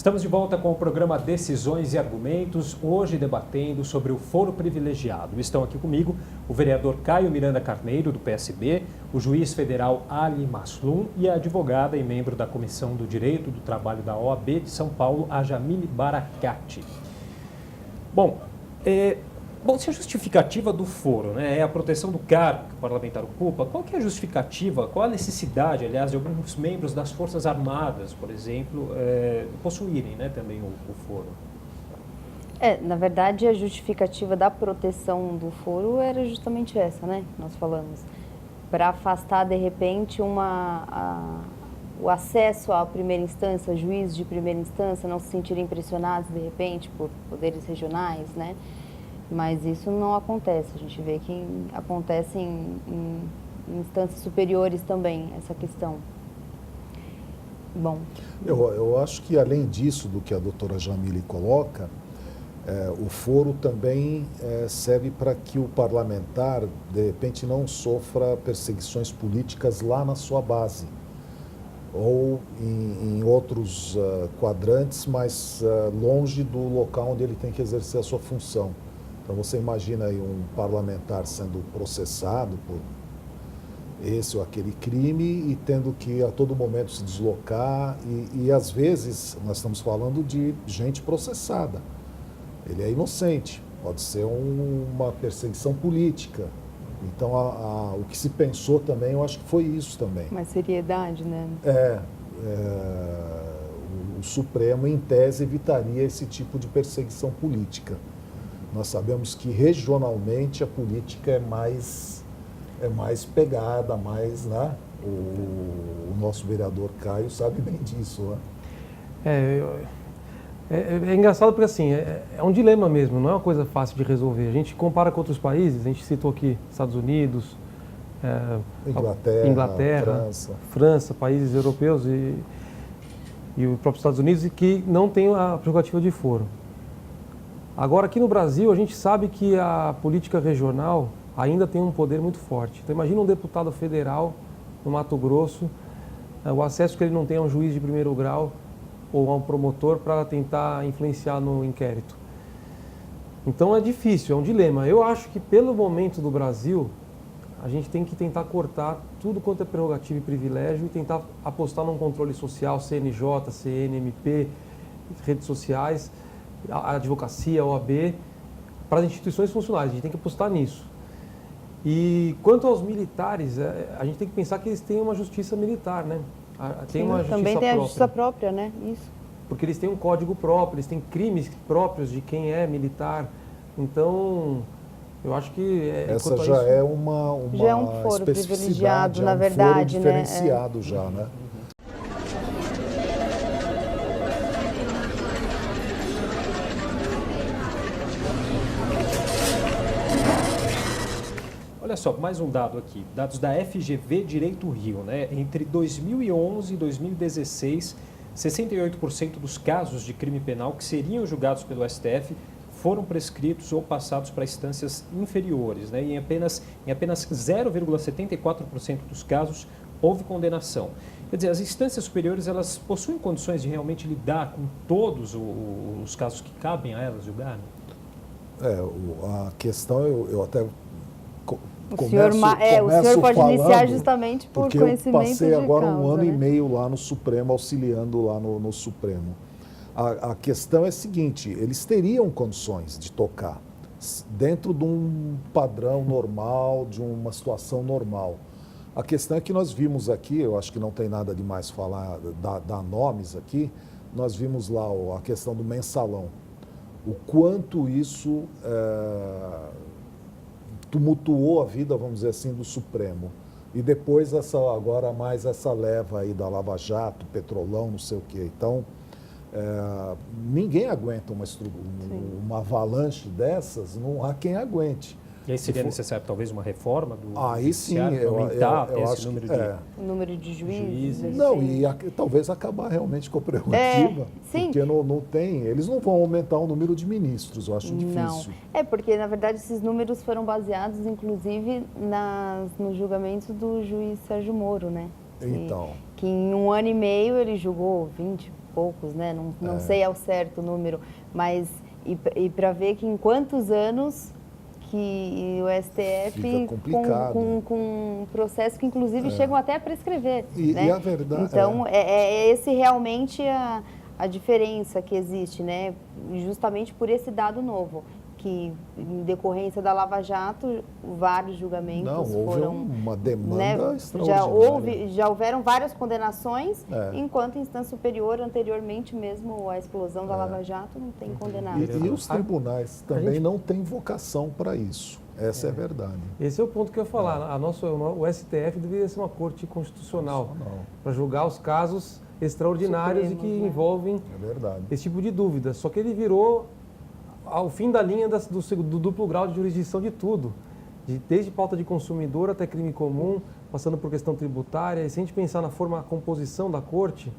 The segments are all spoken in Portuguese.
Estamos de volta com o programa Decisões e Argumentos, hoje debatendo sobre o foro privilegiado. Estão aqui comigo o vereador Caio Miranda Carneiro, do PSB, o juiz federal Ali Maslum e a advogada e membro da Comissão do Direito do Trabalho da OAB de São Paulo, a Jamile Baracate. Bom, se a justificativa do foro, né, é a proteção do cargo que o parlamentar ocupa, qual que é a justificativa, qual a necessidade, aliás, de alguns membros das Forças Armadas, por exemplo, possuírem, né, também o foro? Na verdade, a justificativa da proteção do foro era justamente essa, né, que nós falamos, para afastar, de repente, o acesso à primeira instância, juízes de primeira instância não se sentirem pressionados, de repente, por poderes regionais, né? Mas isso não acontece, a gente vê que acontece em instâncias superiores também, essa questão. Bom. Eu acho que, além disso, do que a doutora Jamile coloca, o foro também serve para que o parlamentar, de repente, não sofra perseguições políticas lá na sua base, ou em outros quadrantes, mas longe do local onde ele tem que exercer a sua função. Então, você imagina aí um parlamentar sendo processado por esse ou aquele crime e tendo que a todo momento se deslocar e às vezes nós estamos falando de gente processada. Ele é inocente, pode ser uma perseguição política. Então, o que se pensou também, eu acho que foi isso também. Uma seriedade, né? O Supremo, em tese, evitaria esse tipo de perseguição política. Nós sabemos que regionalmente a política é mais pegada, né? O nosso vereador Caio sabe bem disso, né? É engraçado porque assim, é um dilema mesmo, não é uma coisa fácil de resolver. A gente compara com outros países, a gente citou aqui Estados Unidos, Inglaterra, França, países europeus e o próprio Estados Unidos, e que não tem a prerrogativa de foro. Agora, aqui no Brasil, a gente sabe que a política regional ainda tem um poder muito forte. Então, imagina um deputado federal no Mato Grosso, o acesso que ele não tem a um juiz de primeiro grau ou a um promotor para tentar influenciar no inquérito. Então, é difícil, é um dilema. Eu acho que, pelo momento do Brasil, a gente tem que tentar cortar tudo quanto é prerrogativa e privilégio e tentar apostar num controle social, CNJ, CNMP, redes sociais, a advocacia, a OAB, para as instituições funcionais. A gente tem que apostar nisso. E quanto aos militares, a gente tem que pensar que eles têm uma justiça militar, né? Também tem a justiça própria, né? Isso. Porque eles têm um código próprio, eles têm crimes próprios de quem é militar. Então, eu acho que... Essa já é uma já é um foro privilegiado, na verdade, né? Um foro diferenciado já, né? Olha só, mais um dado aqui, dados da FGV Direito Rio, né? Entre 2011 e 2016, 68% dos casos de crime penal que seriam julgados pelo STF foram prescritos ou passados para instâncias inferiores, né? E em apenas 0,74% dos casos houve condenação. Quer dizer, as instâncias superiores, elas possuem condições de realmente lidar com todos os casos que cabem a elas julgar? A questão, eu até... O senhor pode iniciar justamente por conhecimento de causa. Porque eu passei agora um ano e meio lá no Supremo, auxiliando lá no Supremo. A questão é a seguinte, eles teriam condições de tocar dentro de um padrão normal, de uma situação normal. A questão é que nós vimos aqui, eu acho que não tem nada de mais falar, dar nomes aqui, nós vimos lá a questão do mensalão. O quanto isso... tumultuou a vida, vamos dizer assim, do Supremo. E depois agora mais essa leva aí da Lava Jato, Petrolão, não sei o quê. Então, ninguém aguenta uma avalanche dessas, não há quem aguente. E aí seria necessário talvez uma reforma do aí sim, aumentar eu esse acho número o número de juízes. Não, e talvez acabar realmente com a prerrogativa, porque não tem, eles não vão aumentar o número de ministros, eu acho difícil. Não, porque na verdade esses números foram baseados inclusive nos julgamentos do juiz Sérgio Moro, né? Então. Que em um ano e meio ele julgou 20 poucos, né? Não sei ao certo o número, mas e para ver que em quantos anos que o STF Fica complicado. com um processo que inclusive chegam até a prescrever. Né? E a verdade... Então, é esse realmente a diferença que existe, né? Justamente por esse dado novo, que em decorrência da Lava Jato, vários julgamentos Não, houve foram... uma demanda né, extraordinária. já houveram várias condenações, É. enquanto em instância superior, anteriormente mesmo a explosão da Lava Jato, não tem condenado. E os tribunais também não têm vocação para isso. Essa é a verdade. Esse é o ponto que eu ia falar. O STF deveria ser uma corte constitucional para julgar os casos extraordinários Supremos, e que né? envolvem É verdade. esse tipo de dúvida. Só que ele virou ao fim da linha do duplo grau de jurisdição de tudo. Desde pauta de consumidor até crime comum, passando por questão tributária. E se a gente pensar na composição da corte,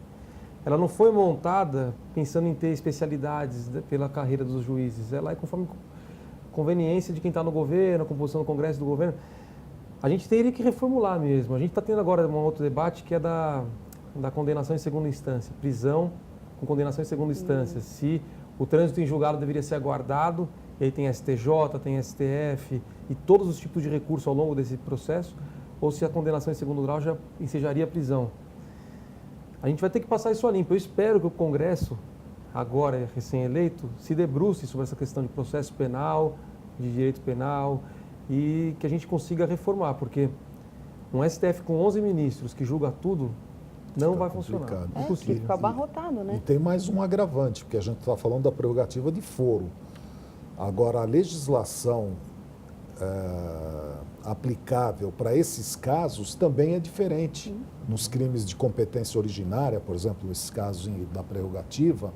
ela não foi montada pensando em ter especialidades pela carreira dos juízes. Ela é conforme conveniência de quem está no governo, a composição do Congresso do governo. A gente teria que reformular mesmo. A gente está tendo agora um outro debate que é da condenação em segunda instância. Prisão com condenação em segunda instância. Se o trânsito em julgado deveria ser aguardado, e aí tem STJ, tem STF e todos os tipos de recurso ao longo desse processo, ou se a condenação em segundo grau já ensejaria a prisão. A gente vai ter que passar isso a limpo. Eu espero que o Congresso, agora recém-eleito, se debruce sobre essa questão de processo penal, de direito penal, e que a gente consiga reformar, porque um STF com 11 ministros que julga tudo não vai funcionar. Impossível. Fica abarrotado, né? E tem mais um agravante, porque a gente está falando da prerrogativa de foro. Agora, a legislação aplicável para esses casos também é diferente. Nos crimes de competência originária, por exemplo, esses casos da prerrogativa,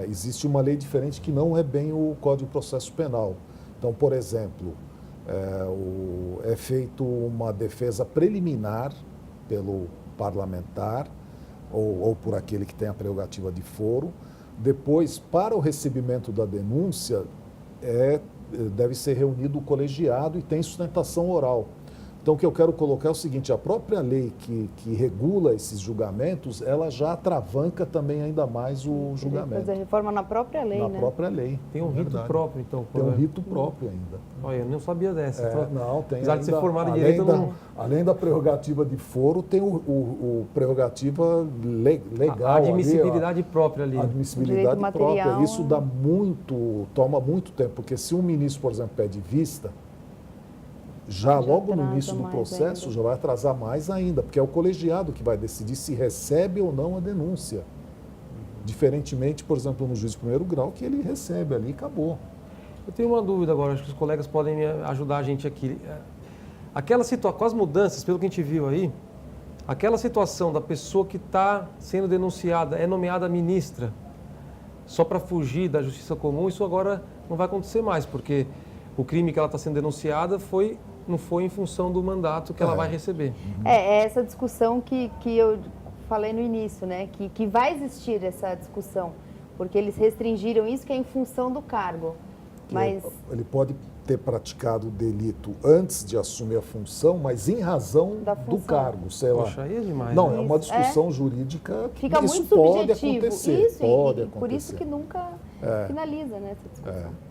existe uma lei diferente que não é bem o Código de Processo Penal. Então, por exemplo, é feito uma defesa preliminar pelo parlamentar ou por aquele que tem a prerrogativa de foro. Depois, para o recebimento da denúncia, deve ser reunido o colegiado e tem sustentação oral. Então, o que eu quero colocar é o seguinte: a própria lei que regula esses julgamentos, ela já atravanca também ainda mais o julgamento. Fazer reforma na própria lei, Na né? própria lei. Tem um rito próprio, então. Tem um rito próprio ainda. Olha, eu não sabia dessa. Não, tem. Apesar de ser formado em além direito, além da prerrogativa de foro, tem o prerrogativa legal. A admissibilidade própria ali. A admissibilidade Direito própria. material, Isso toma muito tempo, porque se um ministro, por exemplo, pede vista, já logo no início do processo ainda. já vai atrasar mais ainda, porque é o colegiado que vai decidir se recebe ou não a denúncia. Diferentemente, por exemplo, no juiz de primeiro grau, que ele recebe ali e acabou. Eu tenho uma dúvida agora, acho que os colegas podem me ajudar a gente aqui. Com as mudanças, pelo que a gente viu aí, aquela situação da pessoa que está sendo denunciada é nomeada ministra só para fugir da justiça comum, isso agora não vai acontecer mais, porque o crime que ela está sendo denunciada não foi em função do mandato que ela vai receber. É essa discussão que eu falei no início, né? Que vai existir essa discussão, porque eles restringiram isso que é em função do cargo. Mas Ele pode ter praticado o delito antes de assumir a função, mas em razão do cargo, sei lá. Poxa, aí é demais. Não, né? é uma discussão jurídica que fica isso muito pode subjetivo. acontecer. Isso, pode e acontecer. por isso que nunca finaliza, né, essa discussão.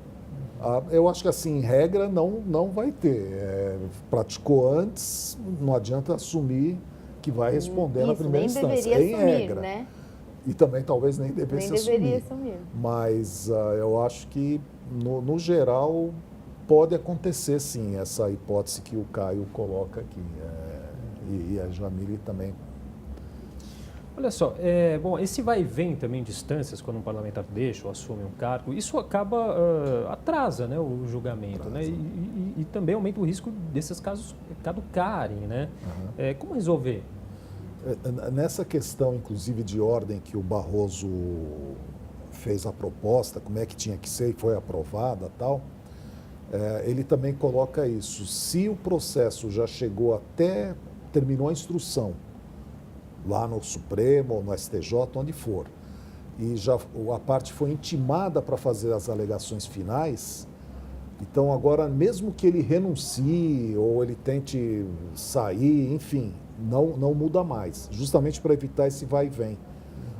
Eu acho que, assim, em regra, não vai ter. Praticou antes, não adianta assumir que vai responder na primeira instância. Nem deveria em assumir, regra. né? E também talvez nem devesse Deveria assumir. assumir. Mas eu acho que, no geral, pode acontecer, sim, essa hipótese que o Caio coloca aqui. E a Jamile também. Olha só, bom, esse vai e vem também de instâncias, quando um parlamentar deixa ou assume um cargo, isso acaba, atrasa, né, o julgamento, né, e também aumenta o risco desses casos caducarem, né? Como resolver? Nessa questão, inclusive, de ordem que o Barroso fez a proposta, como é que tinha que ser e foi aprovada tal, ele também coloca isso. Se o processo já terminou a instrução, lá no Supremo ou no STJ, onde for, e já a parte foi intimada para fazer as alegações finais, então agora, mesmo que ele renuncie ou ele tente sair, enfim, não muda mais, justamente para evitar esse vai e vem.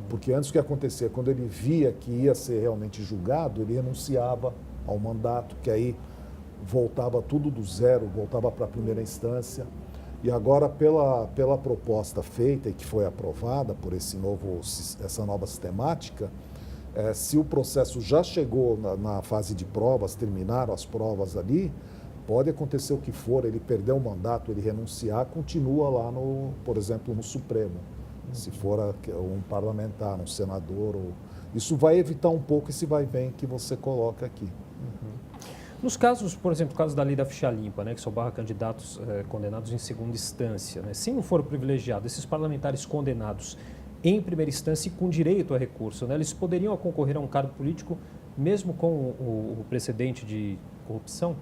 Porque antes o que acontecia, quando ele via que ia ser realmente julgado, ele renunciava ao mandato, que aí voltava tudo do zero, voltava para a primeira instância. E agora, pela proposta feita e que foi aprovada por essa nova sistemática, se o processo já chegou na fase de provas, terminaram as provas ali, pode acontecer o que for, ele perder o mandato, ele renunciar, continua lá, por exemplo, no Supremo. Se for um parlamentar, um senador. Isso vai evitar um pouco esse vai-vem que você coloca aqui. Nos casos, por exemplo, o caso da lei da ficha limpa, né, que só barra candidatos condenados em segunda instância, né, sem um foro privilegiado, esses parlamentares condenados em primeira instância e com direito a recurso, né, eles poderiam concorrer a um cargo político mesmo com o precedente de corrupção?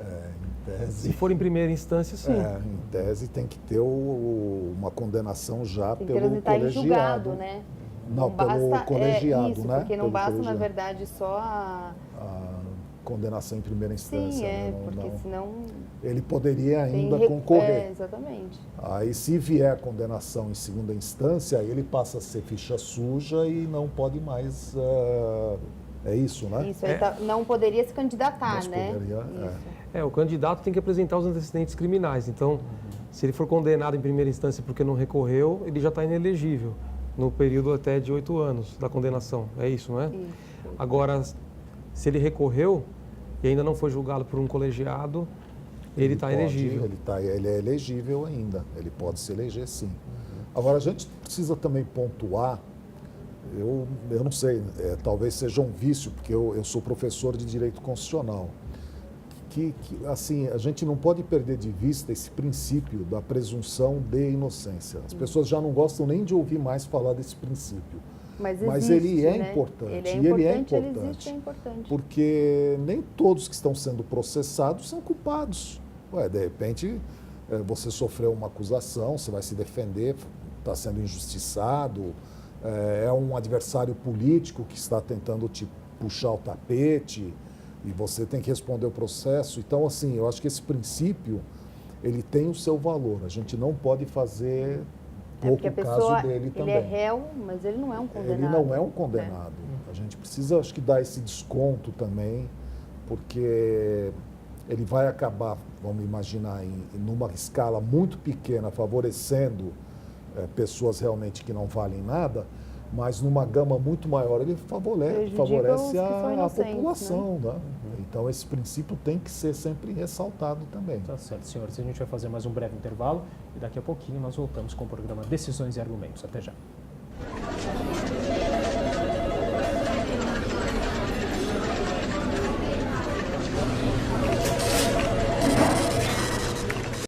Em tese, Se for em primeira instância, sim. Em tese tem que ter uma condenação já tem pelo transitar em colegiado. julgado, né? Não, pelo colegiado, isso, né? porque não Pelo basta, na colegiado. verdade, só a... A condenação em primeira instância. Sim, né? porque senão... Ele poderia tem ainda concorrer. Exatamente. Aí, se vier condenação em segunda instância, aí ele passa a ser ficha suja e não pode mais... é isso, né? Isso, aí não poderia se candidatar, Mas né? poderia, Isso. O candidato tem que apresentar os antecedentes criminais. Então, se ele for condenado em primeira instância porque não recorreu, ele já está inelegível no período até de 8 anos da condenação. É isso, não é? Isso. Agora, se ele recorreu e ainda não foi julgado por um colegiado, ele está elegível. Ele é elegível ainda, ele pode se eleger sim. Agora, a gente precisa também pontuar, eu não sei, talvez seja um vício, porque eu sou professor de Direito Constitucional, que assim, a gente não pode perder de vista esse princípio da presunção de inocência. As pessoas já não gostam nem de ouvir mais falar desse princípio. Mas ele é né? importante. Ele é importante, ele existe, é importante. Porque nem todos que estão sendo processados são culpados. De repente, você sofreu uma acusação, você vai se defender, está sendo injustiçado, é um adversário político que está tentando te puxar o tapete e você tem que responder o processo. Então, assim, eu acho que esse princípio, ele tem o seu valor. A gente não pode fazer pouco caso dele também. Ele é réu, mas ele não é um condenado. Ele não é um condenado. A gente precisa, acho que, dar esse desconto também, porque ele vai acabar, vamos imaginar, numa escala muito pequena, favorecendo pessoas realmente que não valem nada, mas numa gama muito maior ele favorece a população. Né? Então esse princípio tem que ser sempre ressaltado também. Tá certo, senhores. A gente vai fazer mais um breve intervalo e daqui a pouquinho nós voltamos com o programa Decisões e Argumentos. Até já.